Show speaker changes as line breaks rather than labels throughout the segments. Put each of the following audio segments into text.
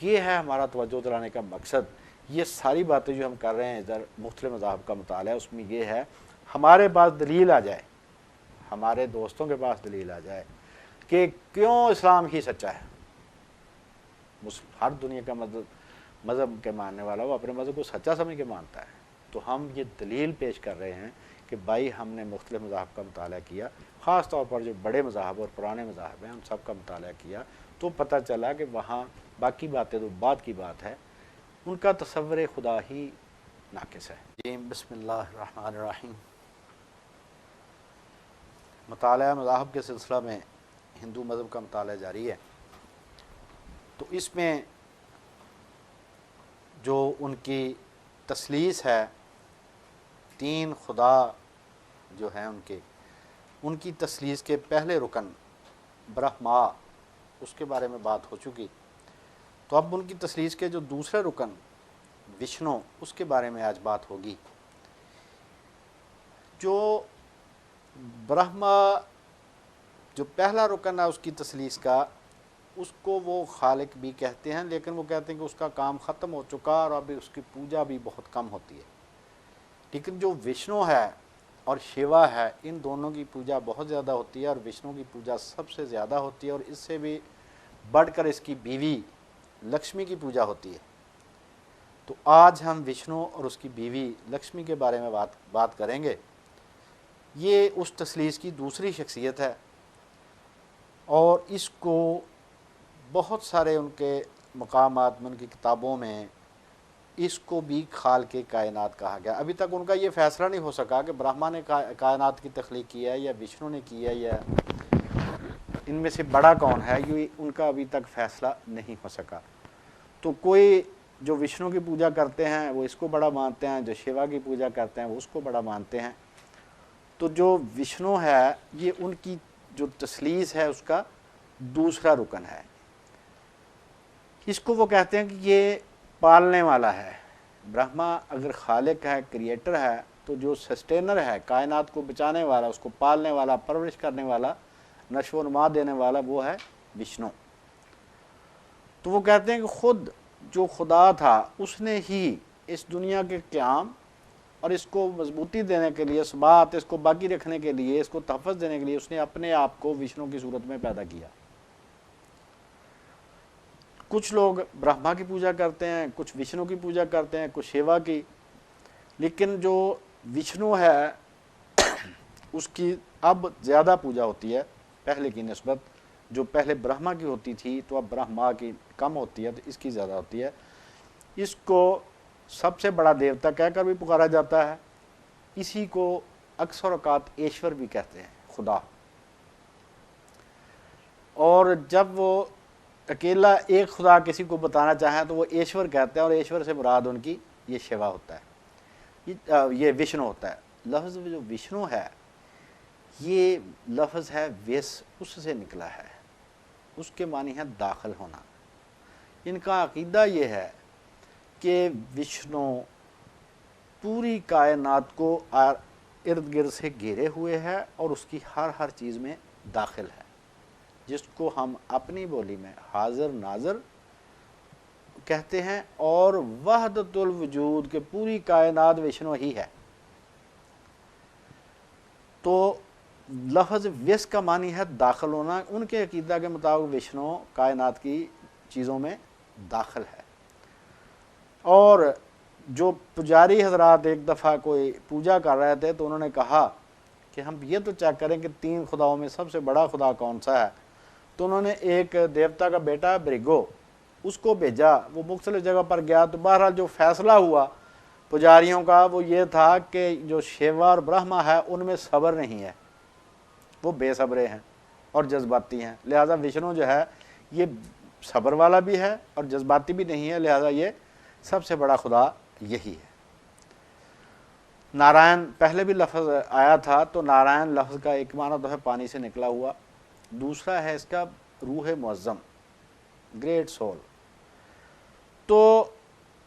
یہ ہے ہمارا توجہ دلانے کا مقصد. یہ ساری باتیں جو ہم کر رہے ہیں ادھر مختلف مذاہب کا مطالعہ، اس میں یہ ہے ہمارے پاس دلیل آ جائے، ہمارے دوستوں کے پاس دلیل آ جائے کہ کیوں اسلام ہی سچا ہے. ہر دنیا کا مذہب کے ماننے والا وہ اپنے مذہب کو سچا سمجھ کے مانتا ہے. تو ہم یہ دلیل پیش کر رہے ہیں کہ بھائی ہم نے مختلف مذاہب کا مطالعہ کیا، خاص طور پر جو بڑے مذاہب اور پرانے مذاہب ہیں ان سب کا مطالعہ کیا، تو پتہ چلا کہ وہاں باقی باتیں تو بعد کی بات ہے، ان کا تصور خدا ہی ناقص ہے. بسم اللہ الرحمن الرحیم. مطالعہ مذاہب کے سلسلہ میں ہندو مذہب کا مطالعہ جاری ہے. تو اس میں جو ان کی تثلیث ہے، تین خدا جو ہیں ان کی تثلیث کے پہلے رکن برہما، اس کے بارے میں بات ہو چکی. تو اب ان کی تثلیث کے جو دوسرے رکن وشنو، اس کے بارے میں آج بات ہوگی. جو برہما جو پہلا رکن ہے اس کی تثلیث کا، اس کو وہ خالق بھی کہتے ہیں، لیکن وہ کہتے ہیں کہ اس کا کام ختم ہو چکا اور ابھی اس کی پوجا بھی بہت کم ہوتی ہے. لیکن جو وشنو ہے اور شیوا ہے، ان دونوں کی پوجا بہت زیادہ ہوتی ہے، اور وشنو کی پوجا سب سے زیادہ ہوتی ہے، اور اس سے بھی بڑھ کر اس کی بیوی لکشمی کی پوجا ہوتی ہے. تو آج ہم وشنو اور اس کی بیوی لکشمی کے بارے میں بات کریں گے. یہ اس تثلیث کی دوسری شخصیت ہے، اور اس کو بہت سارے ان کے مقامات میں، ان کی کتابوں میں اس کو بھی خالق کائنات کہا گیا. ابھی تک ان کا یہ فیصلہ نہیں ہو سکا کہ برہما نے کائنات کی تخلیق کی ہے یا وشنو نے کی ہے، یا ان میں سے بڑا کون ہے، یہ ان کا ابھی تک فیصلہ نہیں ہو سکا. تو کوئی جو وشنو کی پوجا کرتے ہیں وہ اس کو بڑا مانتے ہیں، جو شیوا کی پوجا کرتے ہیں وہ اس کو بڑا مانتے ہیں. تو جو وشنو ہے یہ ان کی جو تثلیث ہے اس کا دوسرا رکن ہے. اس کو وہ کہتے ہیں کہ یہ پالنے والا ہے. برہما اگر خالق ہے، کریٹر ہے، تو جو سسٹینر ہے، کائنات کو بچانے والا، اس کو پالنے والا، پرورش کرنے والا، نشو و نما دینے والا، وہ ہے وشنو. تو وہ کہتے ہیں کہ خود جو خدا تھا اس نے ہی اس دنیا کے قیام اور اس کو مضبوطی دینے کے لیے، ثبات اس کو باقی رکھنے کے لیے، اس کو تحفظ دینے کے لیے اس نے اپنے آپ کو وشنو کی صورت میں پیدا کیا. کچھ لوگ برہما کی پوجا کرتے ہیں، کچھ وشنو کی پوجا کرتے ہیں، کچھ شیوا کی. لیکن جو وشنو ہے اس کی اب زیادہ پوجا ہوتی ہے پہلے کی نسبت. جو پہلے برہما کی ہوتی تھی تو اب برہما کی کم ہوتی ہے، تو اس کی زیادہ ہوتی ہے. اس کو سب سے بڑا دیوتا کہہ کر بھی پکارا جاتا ہے. اسی کو اکثر اوقات ایشور بھی کہتے ہیں، خدا. اور جب وہ اکیلا ایک خدا کسی کو بتانا چاہیں تو وہ ایشور کہتے ہیں، اور ایشور سے مراد ان کی یہ شیوا ہوتا ہے، یہ وشنو ہوتا ہے. لفظ جو وشنو ہے یہ لفظ ہے ویس، اس سے نکلا ہے. اس کے معنی ہے داخل ہونا. ان کا عقیدہ یہ ہے کہ وشنو پوری کائنات کو ارد گرد سے گھیرے ہوئے ہے اور اس کی ہر چیز میں داخل ہے، جس کو ہم اپنی بولی میں حاضر ناظر کہتے ہیں. اور وحدت الوجود کے پوری کائنات وشنو ہی ہے. تو لفظ وس کا معنی ہے داخل ہونا. ان کے عقیدہ کے مطابق وشنو کائنات کی چیزوں میں داخل ہے. اور جو پجاری حضرات ایک دفعہ کوئی پوجا کر رہے تھے تو انہوں نے کہا کہ ہم یہ تو چیک کریں کہ تین خداؤں میں سب سے بڑا خدا کون سا ہے. تو انہوں نے ایک دیوتا کا بیٹا بریگو اس کو بھیجا. وہ مختلف جگہ پر گیا. تو بہرحال جو فیصلہ ہوا پجاریوں کا وہ یہ تھا کہ جو شیوا اور برہما ہے ان میں صبر نہیں ہے، وہ بے صبرے ہیں اور جذباتی ہیں. لہذا وشنو جو ہے یہ صبر والا بھی ہے اور جذباتی بھی نہیں ہے، لہذا یہ سب سے بڑا خدا یہی ہے. نارائن پہلے بھی لفظ آیا تھا. تو نارائن لفظ کا ایک معنی تو ہے پانی سے نکلا ہوا، دوسرا ہے اس کا روح معظم، گریٹ سول. تو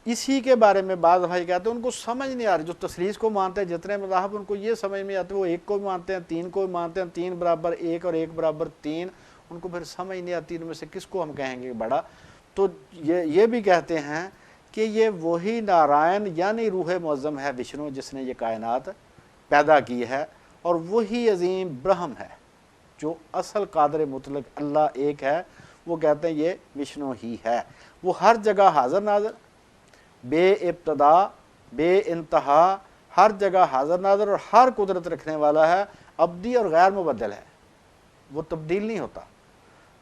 اسی کے بارے میں بعض بھائی کہتے ہیں ان کو سمجھ نہیں آ رہی. جو تثلیث کو مانتے ہیں جتنے مذاہب ان کو یہ سمجھ نہیں آتے، وہ ایک کو بھی مانتے ہیں، تین کو بھی مانتے ہیں، تین برابر ایک اور ایک برابر تین. ان کو پھر سمجھ نہیں آتی ان میں سے کس کو ہم کہیں گے بڑا. تو یہ بھی کہتے ہیں کہ یہ وہی نارائن یعنی روح معظم ہے وشنو جس نے یہ کائنات پیدا کی ہے، اور وہی عظیم برہم ہے جو اصل قادر مطلق اللہ ایک ہے، وہ کہتے ہیں یہ وشنو ہی ہے۔ وہ ہر جگہ حاضر ناظر، بے ابتدا بے انتہا، ہر جگہ حاضر ناظر اور ہر قدرت رکھنے والا ہے، ابدی اور غیر مبدل ہے، وہ تبدیل نہیں ہوتا،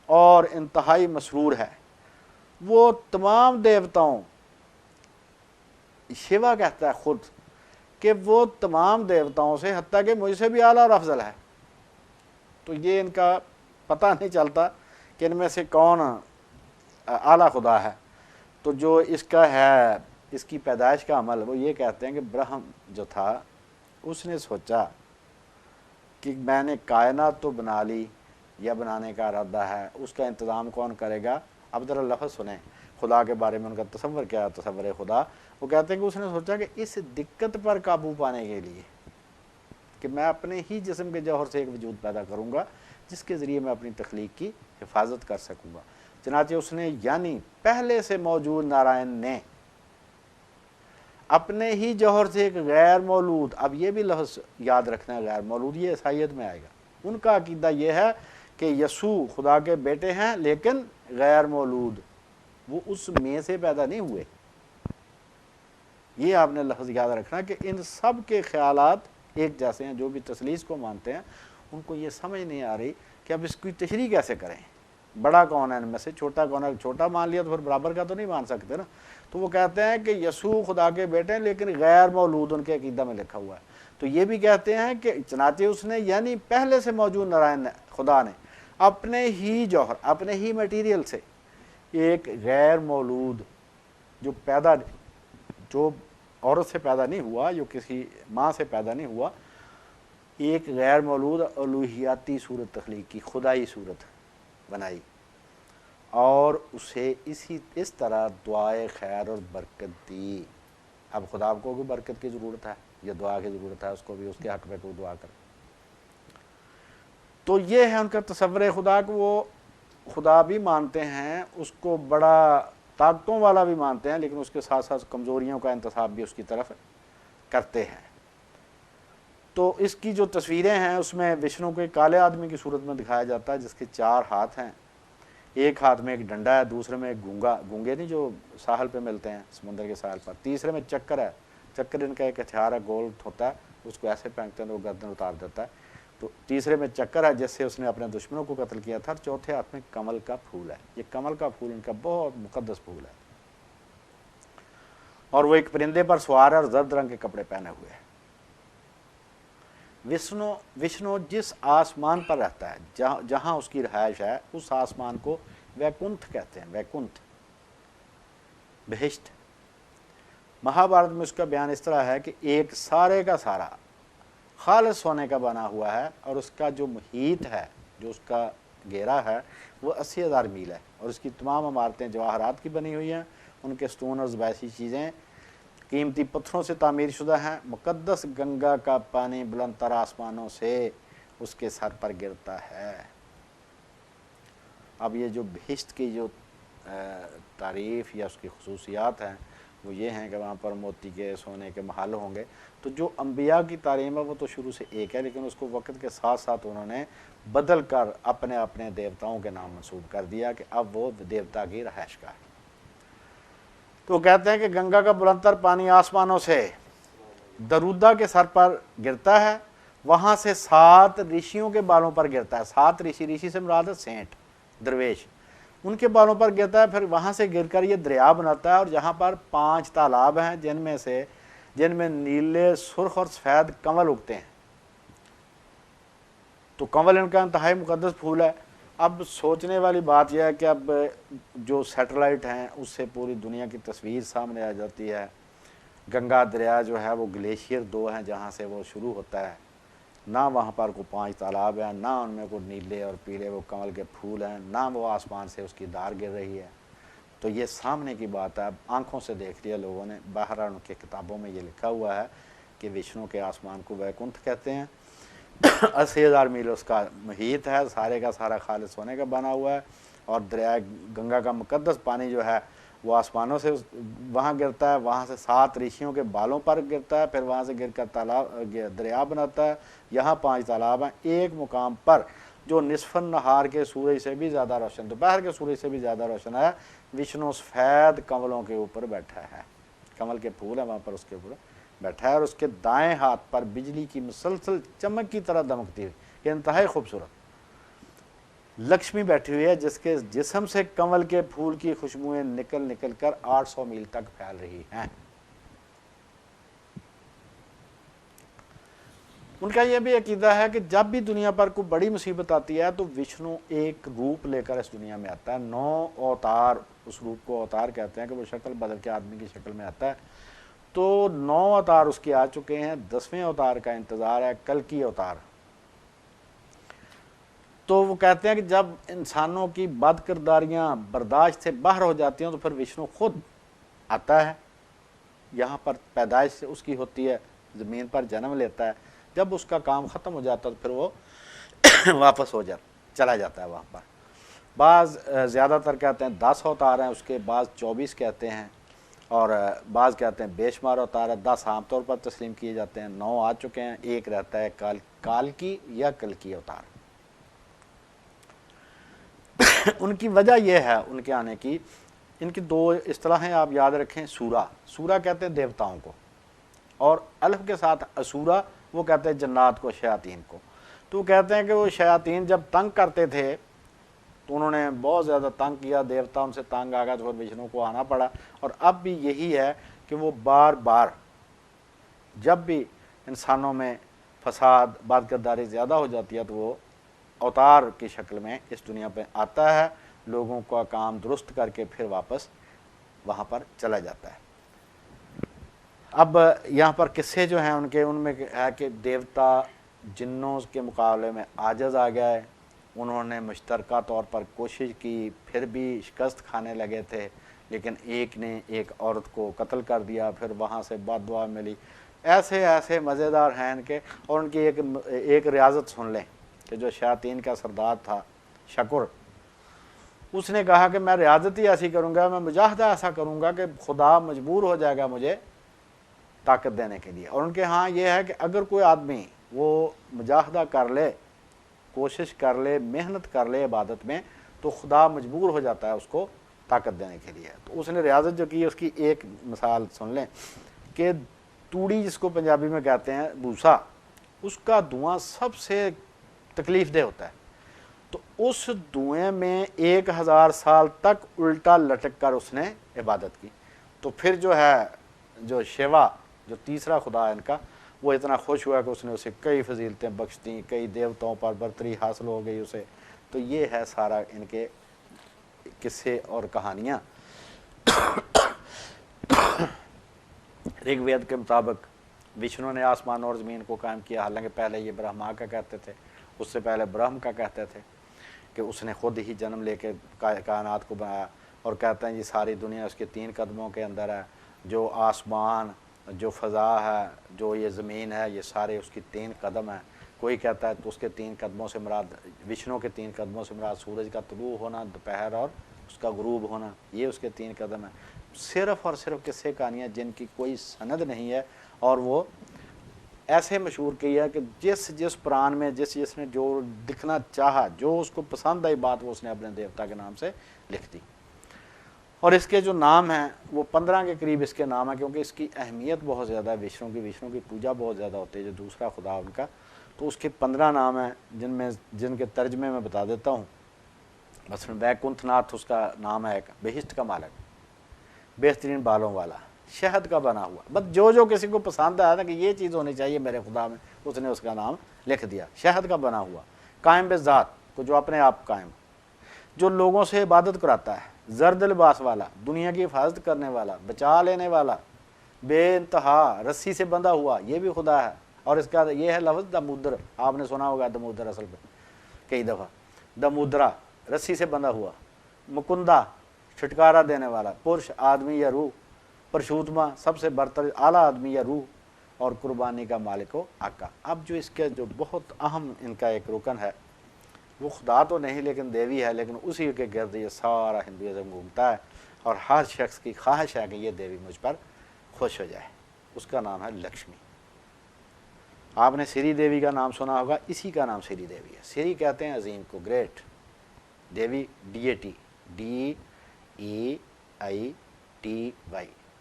اور انتہائی مسرور ہے۔ وہ تمام دیوتاؤں، شیوا کہتا ہے خود کہ وہ تمام دیوتاؤں سے حتیٰ کہ مجھ سے بھی اعلیٰ اور افضل ہے۔ تو یہ ان کا پتہ نہیں چلتا کہ ان میں سے کون اعلیٰ خدا ہے۔ تو جو اس کا ہے، اس کی پیدائش کا عمل، وہ یہ کہتے ہیں کہ برہم جو تھا اس نے سوچا کہ میں نے کائنات تو بنا لی یا بنانے کا ارادہ ہے، اس کا انتظام کون کرے گا؟ اب ذرا لفظ سنیں خدا کے بارے میں ان کا تصور کیا ہے، تصور خدا۔ وہ کہتے ہیں کہ اس نے سوچا کہ اس دقت پر قابو پانے کے لیے کہ میں اپنے ہی جسم کے جوہر سے ایک وجود پیدا کروں گا جس کے ذریعے میں اپنی تخلیق کی حفاظت کر سکوں گا، چنانچہ اس نے یعنی پہلے سے موجود نارائن نے اپنے ہی جوہر سے ایک غیر مولود، اب یہ بھی لفظ یاد رکھنا ہے، غیر مولود، یہ عیسائیت میں آئے گا۔ ان کا عقیدہ یہ ہے کہ یسوع خدا کے بیٹے ہیں لیکن غیر مولود، وہ اس میں سے پیدا نہیں ہوئے۔ یہ آپ نے لفظ یاد رکھنا کہ ان سب کے خیالات ایک جیسے ہیں۔ جو بھی تثلیث کو مانتے ہیں ان کو یہ سمجھ نہیں آ رہی کہ اب اس کی تشریح کیسے کریں، بڑا کون ہے ان میں سے، چھوٹا کون ہے؟ چھوٹا مان لیا تو پھر برابر کا تو نہیں مان سکتے نا۔ تو وہ کہتے ہیں کہ یسوع خدا کے بیٹے ہیں لیکن غیر مولود ان کے عقیدہ میں لکھا ہوا ہے۔ تو یہ بھی کہتے ہیں کہ چنانچہ اس نے یعنی پہلے سے موجود نارائن خدا نے اپنے ہی جوہر، اپنے ہی میٹیریل سے ایک غیر مولود جو عورت سے پیدا نہیں ہوا، جو کسی ماں سے پیدا نہیں ہوا، ایک غیر مولود الوہیاتی صورت تخلیق کی، خدائی صورت بنائی، اور اسے اس طرح دعائے خیر اور برکت دی۔ اب خدا کو بھی برکت کی ضرورت ہے یا دعا کی ضرورت ہے، اس کو بھی اس کے حق میں کوئی دعا کرے۔ تو یہ ہے ان کا تصور خدا کو، وہ خدا بھی مانتے ہیں، اس کو بڑا طاقتوں والا بھی مانتے ہیں، لیکن اس کے ساتھ ساتھ کمزوریوں کا انتصاب بھی اس کی طرف کرتے ہیں۔ تو اس کی جو تصویریں ہیں اس میں وشنو کو ایک کالے آدمی کی صورت میں دکھایا جاتا ہے جس کے 4 ہاتھ ہیں، ایک ہاتھ میں ایک ڈنڈا ہے، دوسرے میں ایک گونگے نہیں جو ساحل پہ ملتے ہیں سمندر کے ساحل پر، تیسرے میں چکر ہے، چکر ان کا ایک ہتھیار ہے، گول ہوتا ہے، اس کو ایسے پھینکتے ہیں تو وہ گردن اتار دیتا ہے۔ تو تیسرے میں چکر ہے جس سے اس نے اپنے دشمنوں کو قتل کیا تھا، اور چوتھے ہاتھ میں کمل کا پھول ہے۔ یہ کمل کا پھول ان کا بہت مقدس پھول ہے، اور وہ ایک پرندے پر سوار ہے اور زرد رنگ کے کپڑے پہنے ہوئے ہے۔ وشنو جس آسمان پر رہتا ہے، جہاں اس کی رہائش ہے، اس آسمان کو ویکنتھ کہتے ہیں، ویکنتھ، بہشت۔ مہابھارت میں اس کا بیان اس طرح ہے کہ ایک سارے کا سارا خالص سونے کا بنا ہوا ہے، اور اس کا جو محیط ہے، جو اس کا گھیرا ہے، وہ 80,000 میل ہے، اور اس کی تمام عمارتیں جواہرات کی بنی ہوئی ہیں، ان کے ستون اور زبیشی چیزیں قیمتی پتھروں سے تعمیر شدہ ہیں۔ مقدس گنگا کا پانی بلند تر آسمانوں سے اس کے سر پر گرتا ہے۔ اب یہ جو بہشت کی جو تعریف یا اس کی خصوصیات ہیں وہ یہ ہیں کہ وہاں پر موتی کے، سونے کے محل ہوں گے۔ تو جو انبیاء کی تعلیم ہے وہ تو شروع سے ایک ہے، لیکن اس کو وقت کے ساتھ ساتھ انہوں نے بدل کر اپنے اپنے دیوتاؤں کے نام منسوب کر دیا کہ اب وہ دیوتا کی رہائش گاہ ہے۔ تو کہتے ہیں کہ گنگا کا بلند تر پانی آسمانوں سے درودہ کے سر پر گرتا ہے، وہاں سے 7 رشیوں کے بالوں پر گرتا ہے۔ 7 رشی سے مراد ہے سینٹ، درویش، ان کے بالوں پر گرتا ہے، پھر وہاں سے گر کر یہ دریا بناتا ہے، اور جہاں پر 5 تالاب ہیں جن میں نیلے، سرخ اور سفید کنول اگتے ہیں۔ تو کنول ان کا انتہائی مقدس پھول ہے۔ اب سوچنے والی بات یہ ہے کہ اب جو سیٹلائٹ ہیں اس سے پوری دنیا کی تصویر سامنے آ جاتی ہے۔ گنگا دریا جو ہے وہ گلیشیئر 2 ہیں جہاں سے وہ شروع ہوتا ہے، نہ وہاں پر کوئی 5 تالاب ہیں، نہ ان میں کوئی نیلے اور پیلے وہ کنول کے پھول ہیں، نہ وہ آسمان سے اس کی دھار گر رہی ہے۔ تو یہ سامنے کی بات ہے، اب آنکھوں سے دیکھ لیا لوگوں نے، باہر ان کے کتابوں میں یہ لکھا ہوا ہے کہ وشنو کے آسمان کو ویکنتھ کہتے ہیں۔ 80,000 میل اس کا محیط ہے، سارے کا سارا خالص سونے کا بنا ہوا ہے، اور دریا گنگا کا مقدس پانی جو ہے وہ آسمانوں سے وہاں گرتا ہے، وہاں سے 7 رشیوں کے بالوں پر گرتا ہے، پھر وہاں سے گر کر تالاب دریا بناتا ہے۔ یہاں 5 تالاب ہیں، ایک مقام پر جو نصف النہار کے سورج سے بھی زیادہ روشن، دوپہر کے سورج سے بھی زیادہ روشن ہے، وشنو سفید کنولوں کے اوپر بیٹھا ہے، کمل کے پھول ہیں وہاں پر اس کے اوپر بیٹھا ہے، اور اس کے دائیں ہاتھ پر بجلی کی مسلسل چمک کی طرح دمکتی ہوئی، یہ انتہائی خوبصورت لکشمی بیٹھی ہوئی ہے، جس کے جسم سے کنول کے پھول کی خوشبوئیں نکل نکل کر 800 میل تک پھیل رہی ہیں۔ ان کا یہ بھی عقیدہ ہے کہ جب بھی دنیا پر کوئی بڑی مصیبت آتی ہے تو وشنو ایک روپ لے کر اس دنیا میں آتا ہے، 9 اوتار، اس روپ کو اوتار کہتے ہیں کہ وہ شکل بدل کے آدمی کی شکل میں آتا ہے، تو 9 اوتار اس کے آ چکے ہیں، 10ویں اوتار کا انتظار ہے، کلکی اوتار۔ تو وہ کہتے ہیں کہ جب انسانوں کی بد کرداریاں برداشت سے باہر ہو جاتی ہیں تو پھر وشنو خود آتا ہے، یہاں پر پیدائش سے اس کی ہوتی ہے، زمین پر جنم لیتا ہے، جب اس کا کام ختم ہو جاتا ہے تو پھر وہ واپس چلا جاتا ہے وہاں پر۔ بعض زیادہ تر کہتے ہیں 10 اوتار ہیں اس کے، بعض 24 کہتے ہیں، اور بعض کہتے ہیں بے شمار اوتار ہے، 10 عام طور پر تسلیم کیے جاتے ہیں، 9 آ چکے ہیں، ایک رہتا ہے کالکی یا کلکی اوتار۔ ان کی وجہ یہ ہے ان کے آنے کی، ان کی 2 اصطلاحیں آپ یاد رکھیں، سورا، سورا کہتے ہیں دیوتاؤں کو، اور الف کے ساتھ اسورا، وہ کہتے ہیں جنات کو، شیاطین کو۔ تو کہتے ہیں کہ وہ شیاطین جب تنگ کرتے تھے تو انہوں نے بہت زیادہ تنگ کیا، دیوتا ان سے تنگ آ گیا تو پھر وشنو کو آنا پڑا، اور اب بھی یہی ہے کہ وہ بار بار جب بھی انسانوں میں فساد بد کرداری زیادہ ہو جاتی ہے تو وہ اوتار کی شکل میں اس دنیا پہ آتا ہے، لوگوں کا کام درست کر کے پھر واپس وہاں پر چلا جاتا ہے۔ اب یہاں پر قصے جو ہیں ان میں ہے کہ دیوتا جنوں کے مقابلے میں عاجز آ گیا ہے، انہوں نے مشترکہ طور پر کوشش کی، پھر بھی شکست کھانے لگے تھے، لیکن ایک نے ایک عورت کو قتل کر دیا، پھر وہاں سے بد دعا ملی۔ ایسے مزیدار ہیں ان کے، اور ان کی ایک ریاضت سن لیں کہ جو شیاطین کا سردار تھا شکر، اس نے کہا کہ میں ریاضت ہی ایسی کروں گا، میں مجاہدہ ایسا کروں گا کہ خدا مجبور ہو جائے گا مجھے طاقت دینے کے لیے۔ اور ان کے ہاں یہ ہے کہ اگر کوئی آدمی وہ مجاہدہ کر لے، کوشش کر لے، محنت کر لے عبادت میں، تو خدا مجبور ہو جاتا ہے اس کو طاقت دینے کے لیے۔ تو اس نے ریاضت جو کی، اس کی ایک مثال سن لیں کہ توڑی جس کو پنجابی میں کہتے ہیں بھوسا، اس کا دھواں سب سے تکلیف دہ ہوتا ہے، تو اس دھوئیں میں 1000 سال تک الٹا لٹک کر اس نے عبادت کی، تو پھر جو ہے جو شیوا، جو تیسرا خدا ہے ان کا، وہ اتنا خوش ہوا کہ اس نے اسے کئی فضیلتیں بخش دیں، کئی دیوتاؤں پر برتری حاصل ہو گئی اسے۔ تو یہ ہے سارا ان کے قصے اور کہانیاں۔ رگ وید کے مطابق وشنو نے آسمان اور زمین کو قائم کیا، حالانکہ پہلے یہ برہما کا کہتے تھے، اس سے پہلے برہم کا کہتے تھے کہ اس نے خود ہی جنم لے کے کائنات کو بنایا، اور کہتے ہیں یہ ساری دنیا اس کے 3 قدموں کے اندر ہے، جو آسمان، جو فضا ہے، جو یہ زمین ہے، یہ سارے اس کی 3 قدم ہیں۔ کوئی کہتا ہے تو اس کے 3 قدموں سے مراد، وشنو کے 3 قدموں سے مراد سورج کا طلوع ہونا، دوپہر اور اس کا غروب ہونا، یہ اس کے 3 قدم ہیں۔ صرف اور صرف قصے کہانیاں جن کی کوئی سند نہیں ہے، اور وہ ایسے مشہور کی ہے کہ جس پران میں جس نے جو لکھنا چاہا، جو اس کو پسند آئی بات، وہ اس نے اپنے دیوتا کے نام سے لکھ دی۔ اور اس کے جو نام ہیں وہ 15 کے قریب اس کے نام ہیں، کیونکہ اس کی اہمیت بہت زیادہ ہے، وشنو کی پوجا بہت زیادہ ہوتی ہے، جو دوسرا خدا ان کا، تو اس کے 15 نام ہیں، جن کے ترجمے میں بتا دیتا ہوں۔ مثلا ویکنٹھ ناتھ اس کا نام ہے، ایک بہشت کا مالک، بہترین بالوں والا، شہد کا بنا ہوا، بس جو کسی کو پسند آیا نا کہ یہ چیز ہونی چاہیے میرے خدا میں، اس نے اس کا نام لکھ دیا، شہد کا بنا ہوا، قائم بذات کو، جو اپنے آپ قائم، جو لوگوں سے عبادت کراتا ہے، زرد لباس والا، دنیا کی حفاظت کرنے والا، بچا لینے والا، بے انتہا، رسی سے بندھا ہوا، یہ بھی خدا ہے۔ اور اس کا یہ ہے لفظ دمودر، آپ نے سنا ہوگا دمودر اصل پہ کئی دفعہ، دمودرا رسی سے بندھا ہوا، مکندا چھٹکارا دینے والا، پرش آدمی یا روح، پرشوتما سب سے برتر اعلیٰ آدمی یا روح، اور قربانی کا مالک و آقا۔ اب جو اس کے جو بہت اہم ان کا ایک رکن ہے وہ خدا تو نہیں لیکن دیوی ہے، لیکن اسی کے گرد یہ سارا ہندوازم گھومتا ہے، اور ہر شخص کی خواہش ہے کہ یہ دیوی مجھ پر خوش ہو جائے۔ اس کا نام ہے لکشمی۔ آپ نے سری دیوی کا نام سنا ہوگا، اسی کا نام سری دیوی ہے۔ سری کہتے ہیں عظیم کو، گریٹ، دیوی ڈیٹی، DEITY،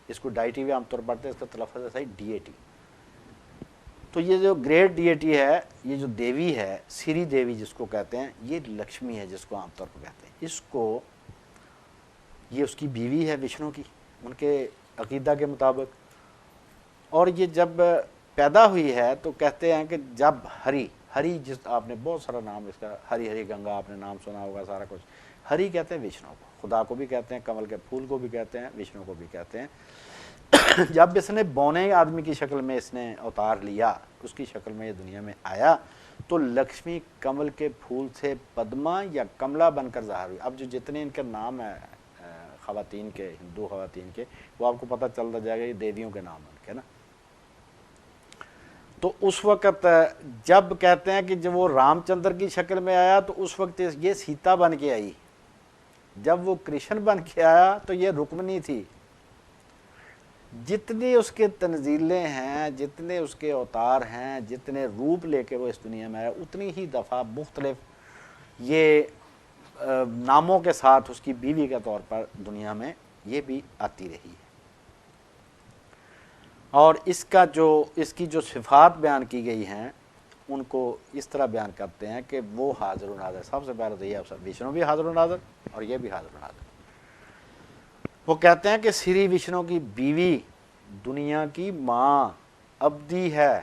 اس کو ڈائٹی بھی عام طور پر پڑھتے ہیں، اس کا تلفظ ہے صحیح ڈیٹی۔ تو یہ جو گریٹ ڈیٹی ہے، یہ جو دیوی ہے سری دیوی جس کو کہتے ہیں، یہ لکشمی ہے جس کو عام طور پر کہتے ہیں۔ اس کو، یہ اس کی بیوی ہے وشنو کی، ان کے عقیدہ کے مطابق، اور یہ جب پیدا ہوئی ہے تو کہتے ہیں کہ جب ہری جس آپ نے بہت سارا نام اس کا، ہری گنگا آپ نے نام سنا ہوگا، سارا کچھ ہری کہتے ہیں وشنو کو، خدا کو بھی کہتے ہیں، کمل کے پھول کو بھی کہتے ہیں، وشنو کو بھی کہتے ہیں۔ جب اس نے بونے آدمی کی شکل میں اس نے اوتار لیا، اس کی شکل میں یہ دنیا میں آیا، تو لکشمی کمل کے پھول سے پدما یا کملا بن کر ظاہر ہوئی۔ اب جو جتنے ان کے نام ہیں خواتین کے، ہندو خواتین کے، وہ آپ کو پتہ چلتا جائے گا یہ دیویوں کے نام ہیں نا۔ تو اس وقت جب کہتے ہیں کہ جب وہ رام چندر کی شکل میں آیا تو اس وقت یہ سیتا بن کے آئی، جب وہ کرشن بن کے آیا تو یہ رکمنی تھی۔ جتنی اس کے تنزیلیں ہیں، جتنے اس کے اوتار ہیں، جتنے روپ لے کے وہ اس دنیا میں آیا، اتنی ہی دفعہ مختلف یہ ناموں کے ساتھ اس کی بیوی کے طور پر دنیا میں یہ بھی آتی رہی ہے۔ اور اس کی جو صفات بیان کی گئی ہیں ان کو اس طرح بیان کرتے ہیں کہ وہ حاضر و ناظر، سب سے پہلے تو یہ وشنو بھی حاضر و ناظر اور یہ بھی حاضر و ناظر۔ وہ کہتے ہیں کہ سری وشنو کی بیوی دنیا کی ماں ابدی ہے،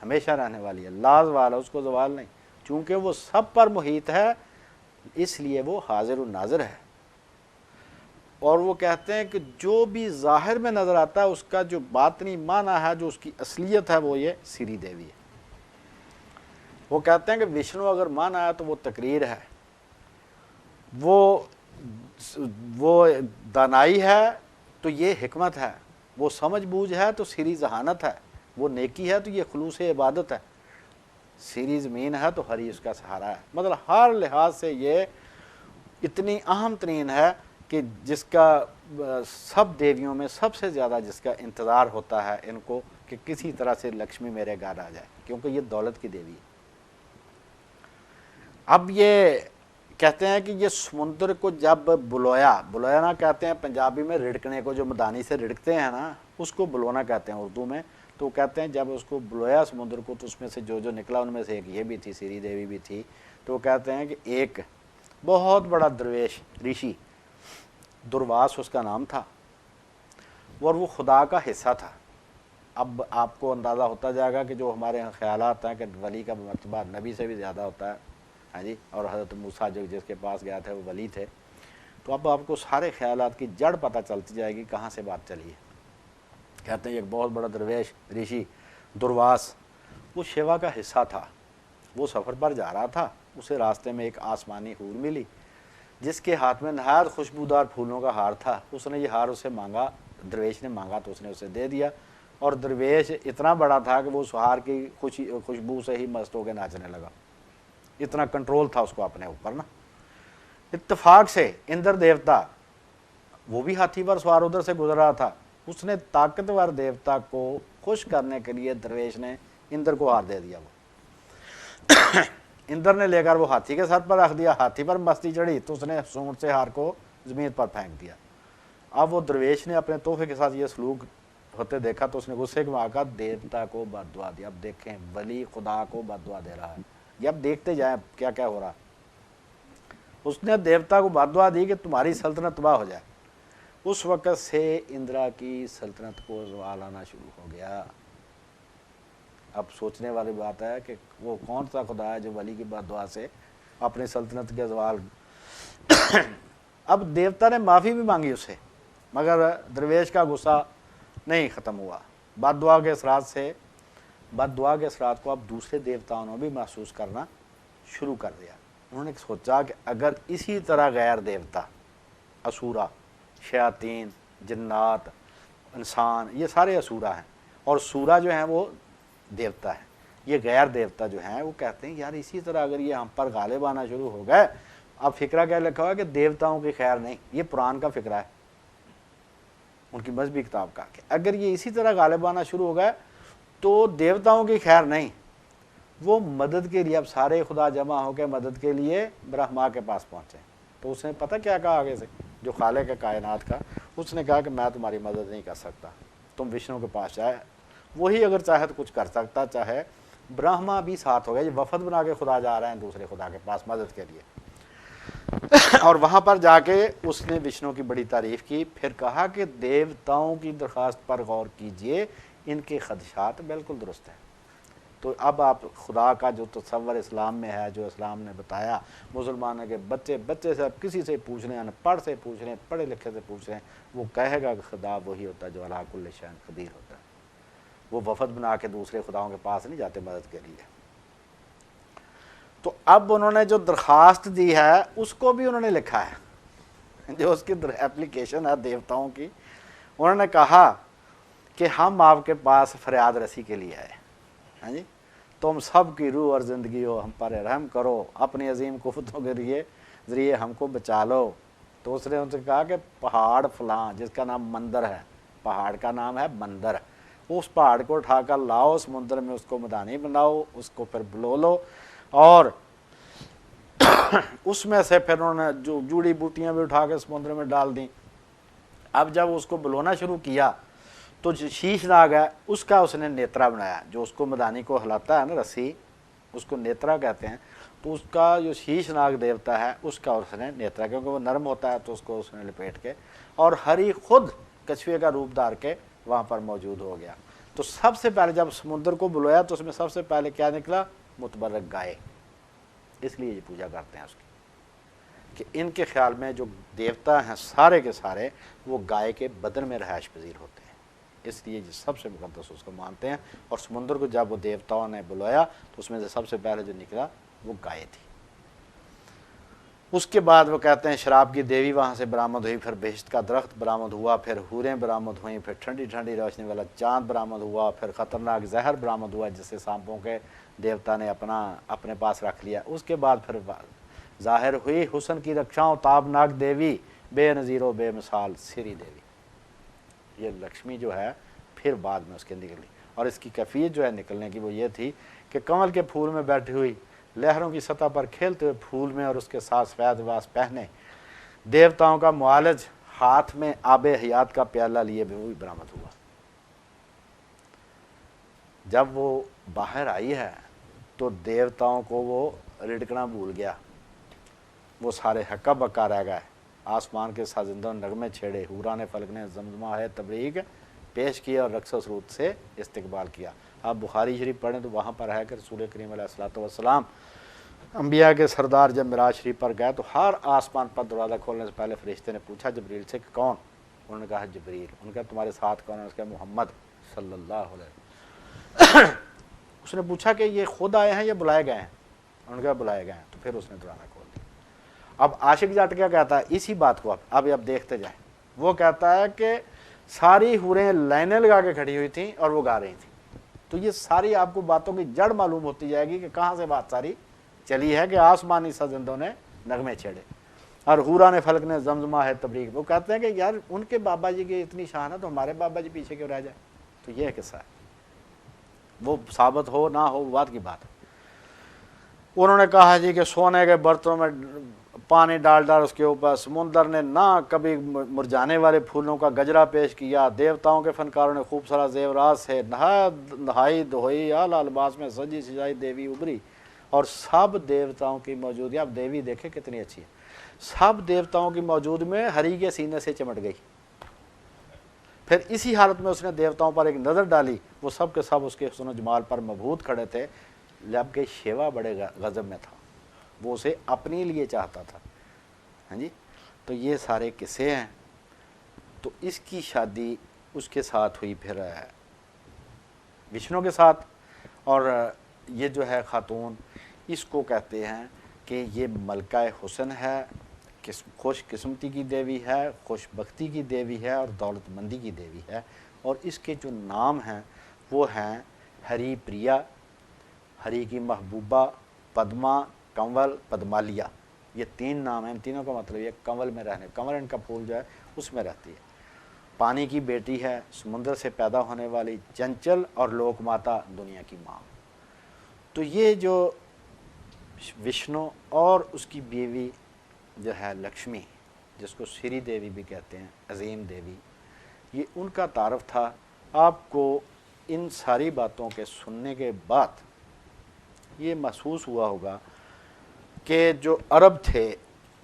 ہمیشہ رہنے والی ہے، لاز والا، اس کو زوال نہیں، چونکہ وہ سب پر محیط ہے اس لیے وہ حاضر و ناظر ہے۔ اور وہ کہتے ہیں کہ جو بھی ظاہر میں نظر آتا ہے اس کا جو باطنی معنی ہے، جو اس کی اصلیت ہے، وہ یہ سری دیوی ہے۔ وہ کہتے ہیں کہ وشنو اگر معنی ہے تو وہ تقریر ہے، وہ دانائی ہے تو یہ حکمت ہے، وہ سمجھ بوجھ ہے تو سری ذہانت ہے، وہ نیکی ہے تو یہ خلوص عبادت ہے، سری زمین ہے تو ہری اس کا سہارا ہے۔ مطلب ہر لحاظ سے یہ اتنی اہم ترین ہے کہ جس کا سب دیویوں میں سب سے زیادہ جس کا انتظار ہوتا ہے ان کو کہ کسی طرح سے لکشمی میرے گھر آ جائے، کیونکہ یہ دولت کی دیوی ہے۔ اب یہ کہتے ہیں کہ یہ سمندر کو جب بلویا نہ کہتے ہیں پنجابی میں، رڑکنے کو، جو مدانی سے رڑکتے ہیں نا اس کو بلونا کہتے ہیں اردو میں، تو کہتے ہیں جب اس کو بلویا سمندر کو تو اس میں سے جو نکلا ان میں سے ایک یہ بھی تھی، سری دیوی بھی تھی۔ تو وہ کہتے ہیں کہ ایک بہت بڑا درویش رشی، درواس اس کا نام تھا، اور وہ خدا کا حصہ تھا۔ اب آپ کو اندازہ ہوتا جائے گا کہ جو ہمارے یہاں خیالات ہیں کہ ولی کا مرتبہ نبی سے بھی زیادہ ہوتا ہے، ہاں جی، اور حضرت موسیٰ جو جس کے پاس گیا تھا وہ ولی تھے۔ تو اب آپ کو سارے خیالات کی جڑ پتہ چلتی جائے گی کہاں سے بات چلی ہے۔ کہتے ہیں ایک بہت بڑا درویش رشی درواس، وہ شیوا کا حصہ تھا، وہ سفر پر جا رہا تھا، اسے راستے میں ایک آسمانی حور ملی جس کے ہاتھ میں نہایت خوشبودار پھولوں کا ہار تھا۔ اس نے یہ ہار اسے مانگا، درویش نے مانگا تو اس نے اسے دے دیا، اور درویش اتنا بڑا تھا کہ وہ اس ہار کی خوشبو سے ہی مست ہو کے ناچنے لگا، اتنا کنٹرول تھا اس کو اپنے اوپر نا۔ اتفاق سے اندر دیوتا، وہ بھی ہاتھی پر سوار ادھر سے گزر رہا تھا، اس نے طاقتور دیوتا کو خوش کرنے کے لیے درویش نے اندر کو ہار دے دیا۔ وہ اندر نے لے کر وہ ہاتھی کے سر پر رکھ دیا، ہاتھی پر مستی چڑھی تو اس نے سونٹ سے ہار کو زمین پر پھینک دیا۔ اب وہ درویش نے اپنے تحفے کے ساتھ یہ سلوک ہوتے دیکھا تو اس نے غصے میں آ کر دیوتا کو بد دعا دی۔ اب دیکھیں ولی خدا کو بد دعا دے رہا ہے، یہ اب دیکھتے جائیں کیا کیا ہو رہا۔ اس نے دیوتا کو بد دعا دی کہ تمہاری سلطنت تباہ ہو جائے۔ اس وقت سے اندرا کی سلطنت کو زوال آنا شروع ہو گیا۔ اب سوچنے والی بات ہے کہ وہ کون سا خدا ہے جو ولی کی بد دعا سے اپنی سلطنت کے زوال۔ اب دیوتا نے معافی بھی مانگی اسے، مگر درویش کا غصہ نہیں ختم ہوا۔ بد دعا کے اثرات کو اب دوسرے دیوتاؤں نے بھی محسوس کرنا شروع کر دیا۔ انہوں نے سوچا کہ اگر اسی طرح غیر دیوتا، اسورا، شیاطین، جنات، انسان، یہ سارے اسورا ہیں، اور سورا جو ہیں وہ دیوتا ہیں، یہ غیر دیوتا جو ہیں وہ کہتے ہیں یار اسی طرح اگر یہ ہم پر غالب آنا شروع ہو گئے، اب فکرہ کیا لکھا ہوا ہے کہ دیوتاؤں کی خیر نہیں، یہ قرآن کا فکرہ ہے ان کی مذہبی کتاب کا، کہ اگر یہ اسی طرح غالب آنا شروع ہو گئے تو دیوتاؤں کی خیر نہیں، وہ مدد کے لیے اب سارے خدا جمع ہو کے مدد کے لیے برہما کے پاس پہنچے. تو اس نے پتہ کیا کہا آگے سے، جو خالق ہے کائنات کا، اس نے کہا کہ میں تمہاری مدد نہیں کر سکتا، تم وشنو کے پاس جائے، وہی اگر چاہے تو کچھ کر سکتا. چاہے برہما بھی ساتھ ہو گیا، یہ وفد بنا کے خدا جا رہے ہیں دوسرے خدا کے پاس مدد کے لیے. اور وہاں پر جا کے اس نے وشنو کی بڑی تعریف کی، پھر کہا کہ دیوتاؤں کی درخواست پر غور کیجئے، ان کے خدشات بالکل درست ہیں. تو اب آپ خدا کا جو تصور اسلام میں ہے، جو اسلام نے بتایا، مسلمانوں کے بچے سے آپ کسی سے پوچھ رہے ہیں، پڑھ سے پوچھ رہے ہیں، پڑھے لکھے سے پوچھ رہے ہیں، وہ کہے گا کہ خدا وہی ہوتا ہے جو علی کل شیء قدیر ہوتا ہے. وہ وفد بنا کے دوسرے خداؤں کے پاس نہیں جاتے مدد کے لیے. تو اب انہوں نے جو درخواست دی ہے اس کو بھی انہوں نے لکھا ہے، جو اس کی اپلیکیشن ہے دیوتاؤں کی. انہوں نے کہا کہ ہم آپ کے پاس فریاد رسی کے لیے آئے، ہاں جی، تم سب کی روح اور زندگی ہو، ہم پر رحم کرو، اپنی عظیم قوتوں کے ذریعے ہم کو بچا لو. تو اس نے ان سے کہا کہ پہاڑ فلاں جس کا نام مندر ہے، پہاڑ کا نام ہے مندر، اس پہاڑ کو اٹھا کر لاؤ، سمندر میں اس کو مدانی بناؤ، اس کو پھر بلو لو، اور اس میں سے پھر انہوں نے جو جوڑی بوٹیاں بھی اٹھا کے سمندر میں ڈال دیں. اب جب اس کو بلونا شروع کیا تو جو شیش ناگ ہے اس کا اس نے نیترا بنایا، جو اس کو مدانی کو ہلاتا ہے نا رسی، اس کو نیترا کہتے ہیں. تو اس کا جو شیش ناگ دیوتا ہے اس کا اس نے نیترا، کیونکہ وہ نرم ہوتا ہے تو اس کو اس نے لپیٹ کے، اور ہری خود کچھوے کا روپ دھار کے وہاں پر موجود ہو گیا. تو سب سے پہلے جب سمندر کو بلویا تو اس میں سب سے پہلے کیا نکلا؟ متبرک گائے. اس لیے یہ پوجا کرتے ہیں اس کی، کہ ان کے خیال میں جو دیوتا ہیں سارے کے سارے وہ گائے کے بدن میں رہائش پذیر ہوتے ہیں، اس لیے یہ سب سے مقدس اس کو مانتے ہیں. اور سمندر کو جب وہ دیوتاؤں نے بلایا تو اس میں سے سب سے پہلے جو نکلا وہ گائے تھی. اس کے بعد وہ کہتے ہیں شراب کی دیوی وہاں سے برآمد ہوئی، پھر بہشت کا درخت برآمد ہوا، پھر حوریں برآمد ہوئیں، پھر ٹھنڈی ٹھنڈی روشنی والا چاند برآمد ہوا، پھر خطرناک زہر برآمد ہوا جس سے سانپوں کے دیوتا نے اپنے پاس رکھ لیا. اس کے بعد پھر ظاہر ہوئی حسن کی رکشاؤں تابناک دیوی، بے نظیر و بے مثال سری دیوی. یہ لکشمی جو ہے پھر بعد میں اس کے نکلی، اور اس کی کیفیت جو ہے نکلنے کی وہ یہ تھی کہ کمل کے پھول میں بیٹھی ہوئی، لہروں کی سطح پر کھیلتے ہوئے پھول میں، اور اس کے ساتھ سفید لباس پہنے، دیوتاؤں کا معالج، ہاتھ میں آب حیات کا پیالہ لیے بھی وہ برآمد ہوا. جب وہ باہر آئی ہے تو دیوتاؤں کو وہ رڑکنا بھول گیا، وہ سارے ہکا بکا رہ گئے. آسمان کے سازندوں نے نغمے چھیڑے، حوران فلک نے زمزمہ ہے تبریک پیش کیا اور رقص و سرود سے استقبال کیا. آپ بخاری شریف پڑھیں تو وہاں پر ہے کہ رسول کریم علیہ الصلوۃ والسلام انبیاء کے سردار جب معراج شریف پر گئے تو ہر آسمان پر دروازہ کھولنے سے پہلے فرشتے نے پوچھا جبریل سے کہ کون؟ انہوں نے کہا جبریل. انہوں نے کہا تمہارے ساتھ کون ہے؟ اس نے کہا محمد صلی اللہ علیہ وسلم. اس نے پوچھا کہ یہ خود آئے ہیں یا بلائے گئے ہیں؟ انہوں نے کہا بلائے گئے ہیں. تو پھر اس نے دروازہ کھول دیا. اب عاشق جٹ کیا کہتا ہے اسی بات کو اب دیکھتے جائیں. وہ کہتا ہے کہ ساری حوریں لائنیں لگا کے کھڑی ہوئی تھیں اور وہ گا رہی تھیں. تو یہ ساری آپ کو باتوں کی جڑ معلوم ہوتی جائے گی کہ کہاں سے بات ساری چلی ہے، کہ آسمانی سازندوں نے نغمے چھیڑے اور حوران فلک نے زمزمہ ہے تبریک. وہ کہتے ہیں کہ یار ان کے بابا جی کی اتنی شان ہے تو ہمارے بابا جی پیچھے کیوں رہ جائے. تو یہ قصہ ہے، وہ ثابت ہو نہ ہو بات کی بات. انہوں نے کہا جی کہ سونے کے برتنوں میں پانی ڈال اس کے اوپر، سمندر نے نہ کبھی مرجانے والے پھولوں کا گجرا پیش کیا، دیوتاؤں کے فنکاروں نے خوب سارا زیورات سے نہائی دھوئی، اعلیٰ لباس میں سجی سجائی دیوی ابری، اور سب دیوتاؤں کی موجودگی. اب دیوی دیکھیں کتنی اچھی ہے، سب دیوتاؤں کی موجود میں ہری کے سینے سے چمٹ گئی. پھر اسی حالت میں اس نے دیوتاؤں پر ایک نظر ڈالی، وہ سب کے سب اس کے حسن و جمال پر مبہوت کھڑے تھے. جب کہ شیوا بڑے غضب میں تھا، وہ اسے اپنے لیے چاہتا تھا. ہاں جی، تو یہ سارے قصے ہیں. تو اس کی شادی اس کے ساتھ ہوئی پھر وشنو کے ساتھ. اور یہ جو ہے خاتون، اس کو کہتے ہیں کہ یہ ملکہ حسن ہے، خوش قسمتی کی دیوی ہے، خوش بختی کی دیوی ہے، اور دولت مندی کی دیوی ہے. اور اس کے جو نام ہیں وہ ہیں ہری پریا، ہری کی محبوبہ، پدما، کنول، پدمالیہ، یہ 3 نام ہیں. ان تینوں کا مطلب یہ کنول میں رہنے، کنول ان کا پھول جو ہے اس میں رہتی ہے. پانی کی بیٹی ہے، سمندر سے پیدا ہونے والی، چنچل اور لوک ماتا، دنیا کی ماں. تو یہ جو وشنو اور اس کی بیوی جو ہے لکشمی، جس کو سری دیوی بھی کہتے ہیں، عظیم دیوی، یہ ان کا تعارف تھا. آپ کو ان ساری باتوں کے سننے کے بعد یہ محسوس ہوا ہوگا کہ جو عرب تھے،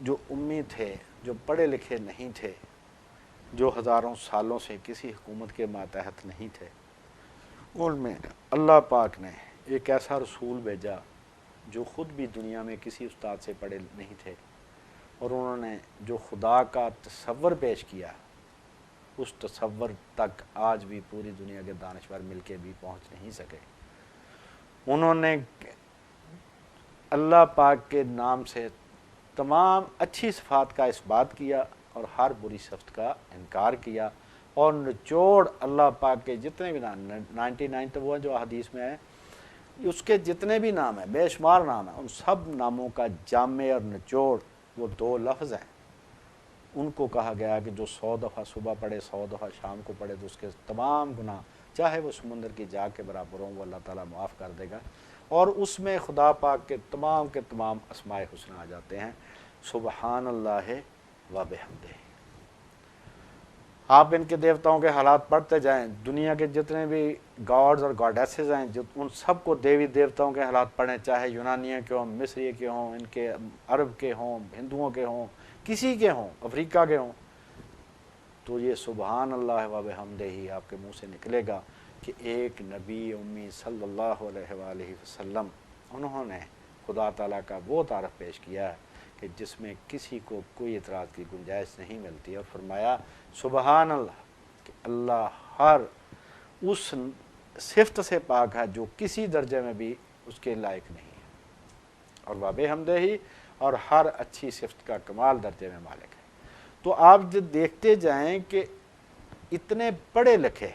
جو امی تھے، جو پڑھے لکھے نہیں تھے، جو ہزاروں سالوں سے کسی حکومت کے ماتحت نہیں تھے، ان میں اللہ پاک نے ایک ایسا رسول بھیجا جو خود بھی دنیا میں کسی استاد سے پڑھے نہیں تھے، اور انہوں نے جو خدا کا تصور پیش کیا، اس تصور تک آج بھی پوری دنیا کے دانشور مل کے بھی پہنچ نہیں سکے. انہوں نے اللہ پاک کے نام سے تمام اچھی صفات کا اثبات کیا اور ہر بری صفت کا انکار کیا، اور نچوڑ اللہ پاک کے جتنے بھی نام، 99 تو وہ جو حدیث میں ہے، اس کے جتنے بھی نام ہیں، بے شمار نام ہیں، ان سب ناموں کا جامع اور نچوڑ وہ 2 لفظ ہیں. ان کو کہا گیا کہ جو 100 دفعہ صبح پڑھے، 100 دفعہ شام کو پڑھے، تو اس کے تمام گناہ چاہے وہ سمندر کی جاگ کے برابر ہوں، وہ اللہ تعالیٰ معاف کر دے گا. اور اس میں خدا پاک کے تمام اسماء حسنہ آ جاتے ہیں. سبحان اللہ و بحمدہ. آپ ان کے دیوتاؤں کے حالات پڑھتے جائیں، دنیا کے جتنے بھی گاڈز اور گاڈیسز ہیں، ان سب کو دیوی دیوتاؤں کے حالات پڑھیں، چاہے یونانیوں کے ہوں، مصری کے ہوں، ان کے عرب کے ہوں، ہندوؤں کے ہوں، کسی کے ہوں، افریقہ کے ہوں، تو یہ سبحان اللہ و بحمدہ ہی آپ کے منہ سے نکلے گا کہ ایک نبی امی صلی اللہ علیہ وآلہ وسلم، انہوں نے خدا تعالیٰ کا وہ تعارف پیش کیا ہے کہ جس میں کسی کو کوئی اعتراض کی گنجائش نہیں ملتی. اور فرمایا سبحان اللہ، کہ اللہ ہر اس صفت سے پاک ہے جو کسی درجے میں بھی اس کے لائق نہیں ہے، اور وبحمدہ ہی، اور ہر اچھی صفت کا کمال درجے میں مالک ہے. تو آپ جو دیکھتے جائیں کہ اتنے پڑھے لکھے،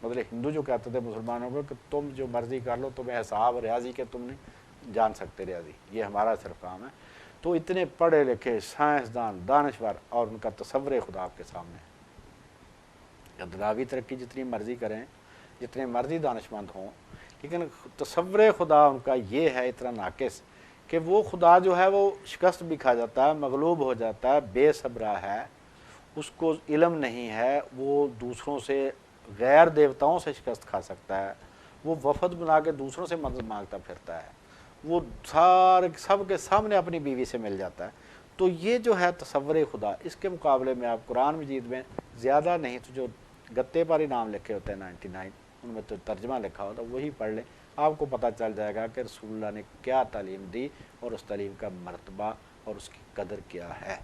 مطلب ہندو جو کہتے تھے مسلمانوں کو کہ تم جو مرضی کر لو، تمہیں حساب ریاضی کے تم نہیں جان سکتے ریاضی، یہ ہمارا صرف کام ہے. تو اتنے پڑھے لکھے سائنسدان، دانشور، اور ان کا تصور خدا آپ کے سامنے ہے. دنیاوی ترقی جتنی مرضی کریں، جتنے مرضی دانشمند ہوں، لیکن تصور خدا ان کا یہ ہے اتنا ناقص کہ وہ خدا جو ہے وہ شکست بھی کھا جاتا ہے، مغلوب ہو جاتا ہے، بے صبرا ہے، اس کو علم نہیں ہے، وہ دوسروں سے، غیر دیوتاؤں سے شکست کھا سکتا ہے، وہ وفد بنا کے دوسروں سے مدد مانگتا پھرتا ہے، وہ سب کے سامنے اپنی بیوی سے مل جاتا ہے. تو یہ جو ہے تصور خدا، اس کے مقابلے میں آپ قرآن مجید میں زیادہ نہیں تو جو گتے پر ہی نام لکھے ہوتے ہیں 99، ان میں تو ترجمہ لکھا ہوتا ہے، وہی پڑھ لیں، آپ کو پتہ چل جائے گا کہ رسول اللہ نے کیا تعلیم دی اور اس تعلیم کا مرتبہ اور اس کی قدر کیا ہے.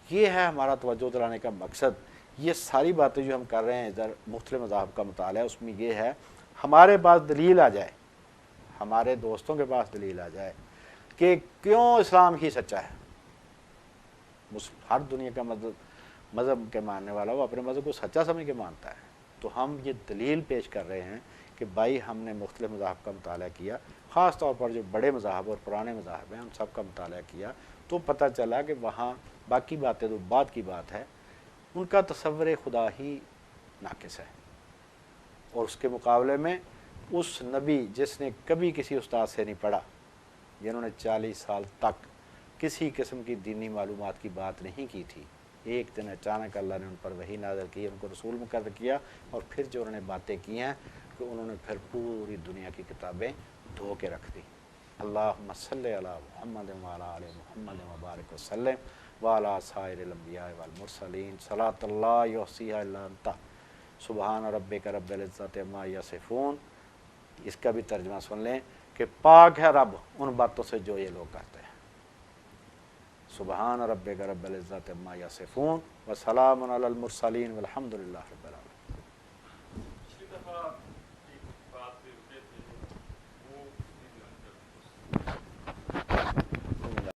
یہ ہے ہمارا توجہ دلانے کا مقصد. یہ ساری باتیں جو ہم کر رہے ہیں ادھر مختلف مذاہب کا مطالعہ، اس میں یہ ہے ہمارے پاس دلیل آ جائے، ہمارے دوستوں کے پاس دلیل آ جائے کہ کیوں اسلام ہی سچا ہے. ہر دنیا کا مذہب کے ماننے والا وہ اپنے مذہب کو سچا سمجھ کے مانتا ہے. تو ہم یہ دلیل پیش کر رہے ہیں کہ بھائی ہم نے مختلف مذاہب کا مطالعہ کیا، خاص طور پر جو بڑے مذاہب اور پرانے مذاہب ہیں ان سب کا مطالعہ کیا، تو پتہ چلا کہ وہاں باقی باتیں تو بعد کی بات ہے، ان کا تصور خدا ہی ناقص ہے. اور اس کے مقابلے میں اس نبی جس نے کبھی کسی استاد سے نہیں پڑھا، جنہوں نے 40 سال تک کسی قسم کی دینی معلومات کی بات نہیں کی تھی، ایک دن اچانک اللہ نے ان پر وحی نازل کی، ان کو رسول مقرر کیا، اور پھر جو انہوں نے باتیں کی ہیں کہ انہوں نے پھر پوری دنیا کی کتابیں دھو کے رکھ دی. اللہم صلی علی محمد وعلی آل محمد وبارک وسلم وعلی سائر الانبیاء والمرسلین صلاۃ اللہ یحصیہا الا انت سبحان ربک رب العزت عما یصفون. اس کا بھی ترجمہ سن لیں کہ پاک ہے رب ان باتوں سے جو یہ لوگ کرتے ہیں. سبحان ربک رب العزت عما یصفون وسلام علی المرسلین والحمد للہ رب العالمین.